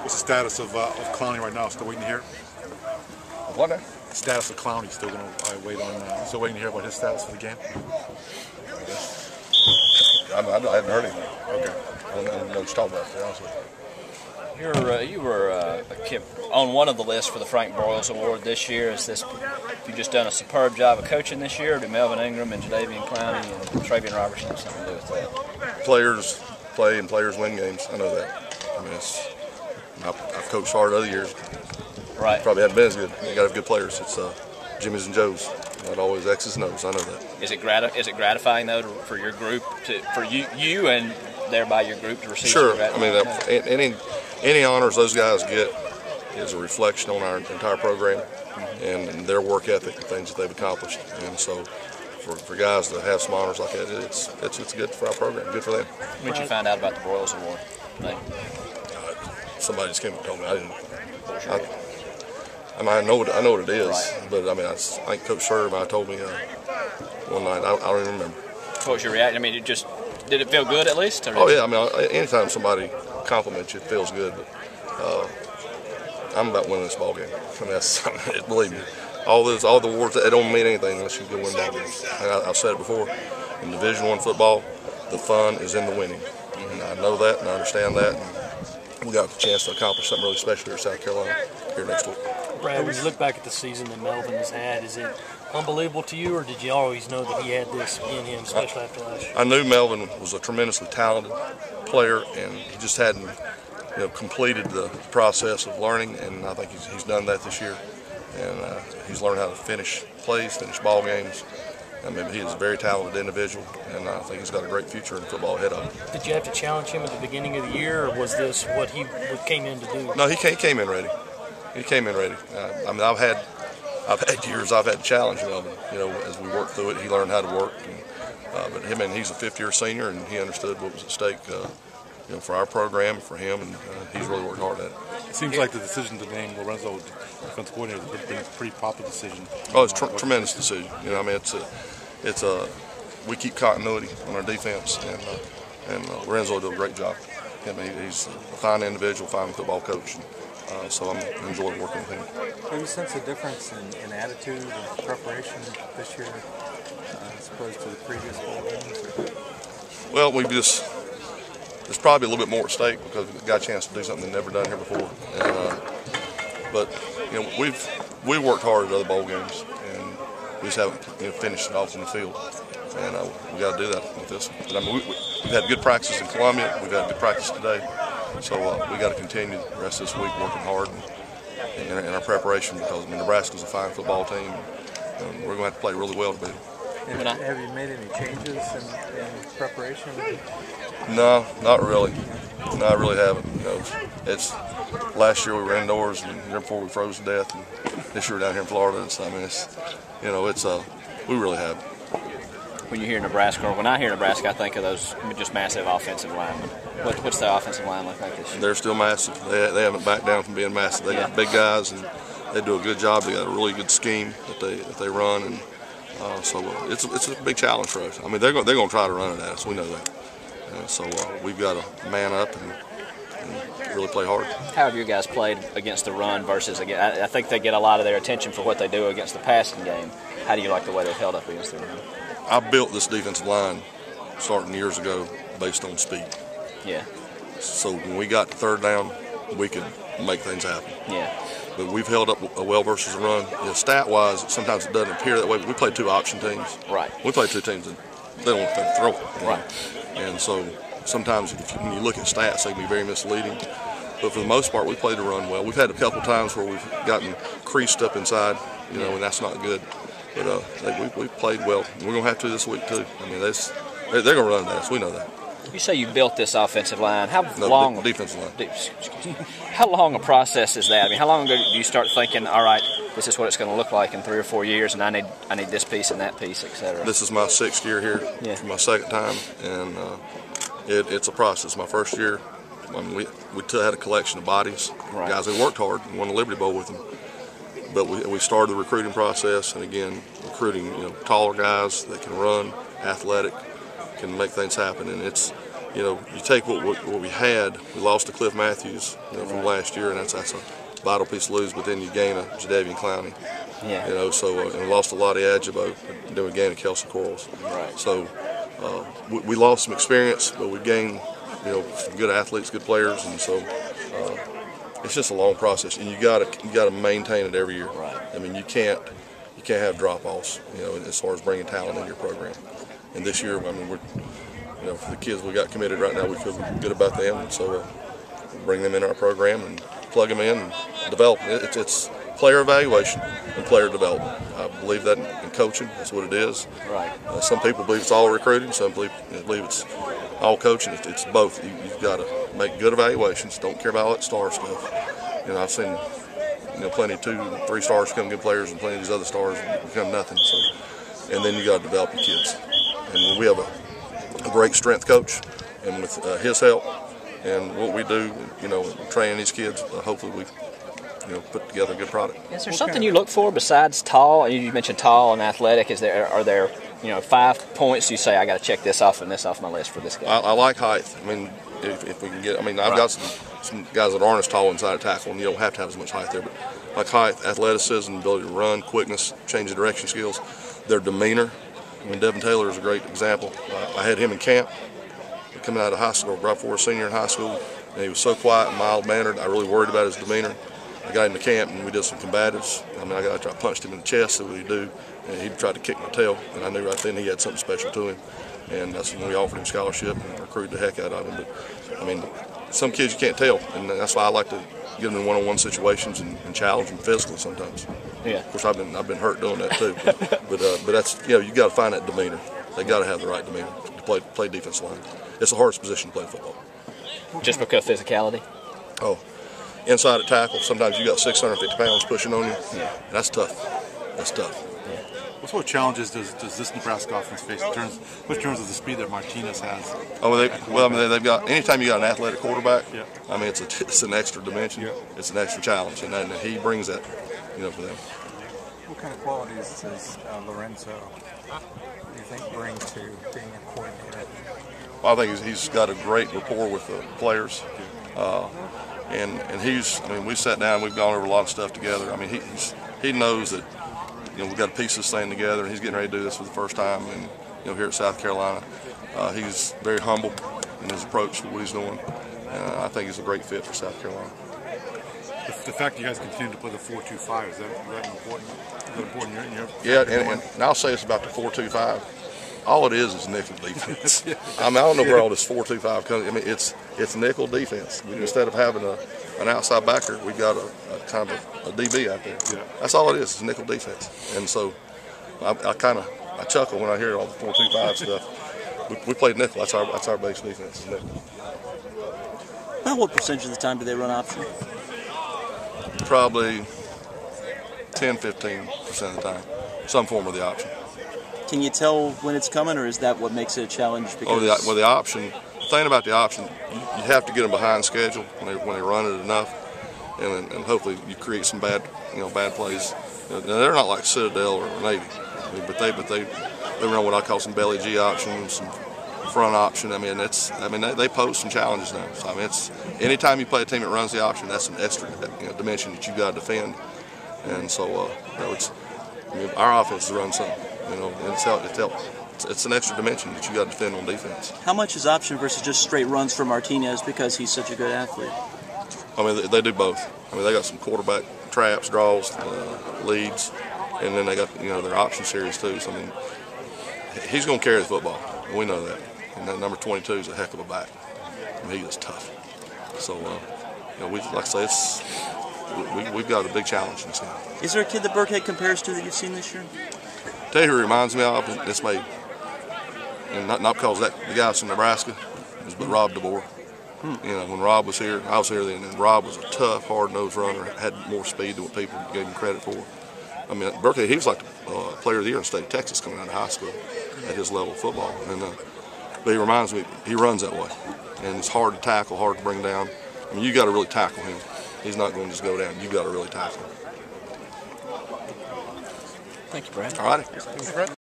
What's the status of Clowney right now? Still waiting to hear? What now? The status of Clowney. Still going to wait on. Still waiting to hear about his status for the game. I hadn't heard anything. Okay. I don't know what you're talking about, to be honest with you. You were on one of the lists for the Frank Broyles Award this year. You just done a superb job of coaching this year? Or did Melvin Ingram and Jadeveon Clowney and Travion Robertson have something to do with that? Players play and players win games. I know that. I mean, I've coached hard other years. Right. Probably hadn't been as good. You got to have good players. It's Jimmy's and Joe's. Not always X's and O's. I know that. Is it gratifying though for your group for you and thereby your group to receive? Sure. I mean, any honors those guys get is a reflection on our entire program and their work ethic and things that they've accomplished. And so, for guys to have some honors like that, it's good for our program. Good for them. When did you find out about the Broyles Award? Somebody just came and told me. I didn't. I know what it is, right. But I mean, I think Coach Sherb told me one night. I don't even remember. What was your reaction? I mean, did it feel good at least? Oh yeah, I mean, anytime somebody compliments you, it feels good. But I'm about winning this ball game. I mean, believe me, all the awards, they don't mean anything unless you go win ball games. And I've said it before. In Division I football, the fun is in the winning, and I know that and I understand that. And we got the chance to accomplish something really special here in South Carolina here next week. Brad, when you look back at the season that Melvin has had, is it unbelievable to you, or did you always know that he had this in him, especially after last year? I knew Melvin was a tremendously talented player, and he just hadn't completed the process of learning, and I think he's done that this year. And he's learned how to finish plays, finish ball games. I mean, he is a very talented individual, and I think he's got a great future in football ahead of him. Did you have to challenge him at the beginning of the year, or was this what he came in to do? No, he came in ready. He came in ready. I mean, I've had years I've had to challenge Melvin. As we worked through it, he learned how to work. But he's a fifth-year senior, and he understood what was at stake. For our program, for him, and he's really worked hard at it. It seems like the decision to name Lorenzo defensive coordinator has been a pretty popular decision. Oh, it's a tremendous decision. I mean, we keep continuity on our defense, and Lorenzo will do a great job. I mean, he's a fine individual, fine football coach. So I'm enjoying working with him. Have you sensed a difference in attitude and preparation this year as opposed to the previous bowl games? Well, there's probably a little bit more at stake because we got a chance to do something we've never done here before. But we've worked hard at other bowl games, and we just haven't finished it off in the field. And we got to do that with this. But I mean, we've had good practices in Columbia. We've had good practice today. So we got to continue the rest of this week working hard in our preparation because Nebraska's a fine football team, and we're going to have to play really well today. Have you made any changes in preparation? No, not really. No, I really haven't. It's last year we were indoors, and the year before we froze to death, and this year we're down here in Florida. And so, I mean, we really haven't. When you hear Nebraska, or when I hear Nebraska, I think of those just massive offensive linemen. What's the offensive line look like this year? They're still massive. They haven't backed down from being massive. They got big guys, and they do a good job. They got a really good scheme that they run, and so it's a big challenge for us. I mean, they're going to try to run it at us. We know that. So we've got to man up and really play hard. How have you guys played against the run versus against? I think they get a lot of their attention for what they do against the passing game. How do you like the way they've held up against the run? I built this defensive line starting years ago based on speed. Yeah. So when we got to third down, we could make things happen. Yeah. But we've held up well versus the run. Stat-wise, sometimes it doesn't appear that way. But we play two option teams. Right. We play two teams that they don't want to throw it. Right. And so sometimes when you look at stats, they can be very misleading. But for the most part, we played the run well. We've had a couple times where we've gotten creased up inside, and that's not good. But we played well. We're going to have to this week too. I mean, they're going to run at us. We know that. You say you built this offensive line. How long? Defensive line. How long a process is that? I mean, how long ago do you start thinking, all right, this is what it's going to look like in 3 or 4 years, and I need this piece and that piece, etc. This is my 6th year here. Yeah. For my 2nd time, and it's a process. My 1st year, we had a collection of bodies, right. Guys that worked hard and won the Liberty Bowl with them. But we started the recruiting process, and again, recruiting taller guys that can run, athletic, can make things happen, and it's you take what we had. We lost to Cliff Matthews, from last year, and that's a vital piece to lose. But then you gain a Jadavian Clowney, so and we lost a lot of Adjabo, and then we gained a Kelsey Quarles. Right. So we lost some experience, but we gained some good athletes, good players, and so it's just a long process, and you got to maintain it every year. Right. I mean, you can't have drop-offs, as far as bringing talent in your program. And this year, I mean, for the kids we got committed right now, we feel good about them, and so bring them in our program and plug them in and develop. It's player evaluation and player development. I believe that in coaching. That's what it is. Right. Some people believe it's all recruiting. Some believe it's all coaching. It's both. You've got to make good evaluations. Don't care about all that star stuff. I've seen plenty of 2 and 3 stars become good players, and plenty of these other stars become nothing. So, and then you got to develop your kids. And we have a great strength coach, and with his help and what we do, training these kids, hopefully we put together a good product. Is there something you look for besides tall? You mentioned tall and athletic. Are there 5 points you say I got to check this off and this off my list for this guy? I like height. I mean, if we can get, I've got some guys that aren't as tall inside a tackle, and you don't have to have as much height there, but like height, athleticism, ability to run, quickness, change of direction skills, their demeanor. I mean, Devin Taylor is a great example. I had him in camp coming out of high school, right before a senior in high school, and he was so quiet and mild-mannered. I really worried about his demeanor. I got him to camp, and we did some combatives. I punched him in the chest, so what he'd do, and he tried to kick my tail, and I knew right then he had something special to him. And that's when we offered him scholarship and recruited the heck out of him. But, some kids you can't tell, and that's why I like to get them in one-on-one situations and challenge them physically sometimes. Yeah. Of course, I've been hurt doing that too. But that's you got to find that demeanor. They got to have the right demeanor to play defensive line. It's the hardest position to play football. Just because physicality? Oh, inside at tackle, sometimes you got 650 pounds pushing on you. Yeah. That's tough. That's tough. Yeah. What sort of challenges does this Nebraska offense face in terms of the speed that Martinez has? Oh, they've got, anytime you got an athletic quarterback, yeah. It's an extra dimension. Yeah. It's an extra challenge, and he brings that, for them. What kind of qualities does Lorenzo, do you think, bring to being a coordinator? Well, I think he's got a great rapport with the players, and we sat down, we've gone over a lot of stuff together. He knows that we've got to piece this thing together, and he's getting ready to do this for the first time, and here at South Carolina, he's very humble in his approach to what he's doing, and I think he's a great fit for South Carolina. The fact you guys continue to play the 4-2-5, is that important? Is that important in your Yeah, and I'll say this about the 4-2-5. All it is nickel defense. I don't know where all this 4-2-5 comes. It's nickel defense. Instead of having an outside backer, we've got a kind of a DB out there. Yeah. That's all it is. It's nickel defense. And so I chuckle when I hear all the 4-2-5 stuff. We played nickel. That's our base defense. Nickel. About what percentage of the time do they run option? Probably 10-15% of the time. Some form of the option. Can you tell when it's coming, or is that what makes it a challenge? Because the option. The thing about the option, you have to get them behind schedule when they run it enough, and hopefully you create some bad plays. Now, they're not like Citadel or Navy, but they run what I call some belly G option, some front option. They pose some challenges now. So it's anytime you play a team that runs the option, that's an extra dimension that you got to defend, and so our offense runs something. It's an extra dimension that you got to defend on defense. How much is option versus just straight runs for Martinez because he's such a good athlete? They do both. They got some quarterback traps, draws, leads, and then they got their option series too. So he's going to carry the football. We know that. And that number 22 is a heck of a back. He is tough. So we've got a big challenge in this game. Is there a kid that Burkhead compares to that you've seen this year? Tell you who reminds me of, it's made, and not because the guy's from Nebraska, but Rob DeBoer. When Rob was here, I was here then, and Rob was a tough, hard-nosed runner, had more speed than what people gave him credit for. Burkhead, he was like the player of the year in the state of Texas coming out of high school at his level of football. But he reminds me, he runs that way, and it's hard to tackle, hard to bring down. You got to really tackle him. He's not going to just go down. You got to really tackle him. Thank you, Brad. All righty.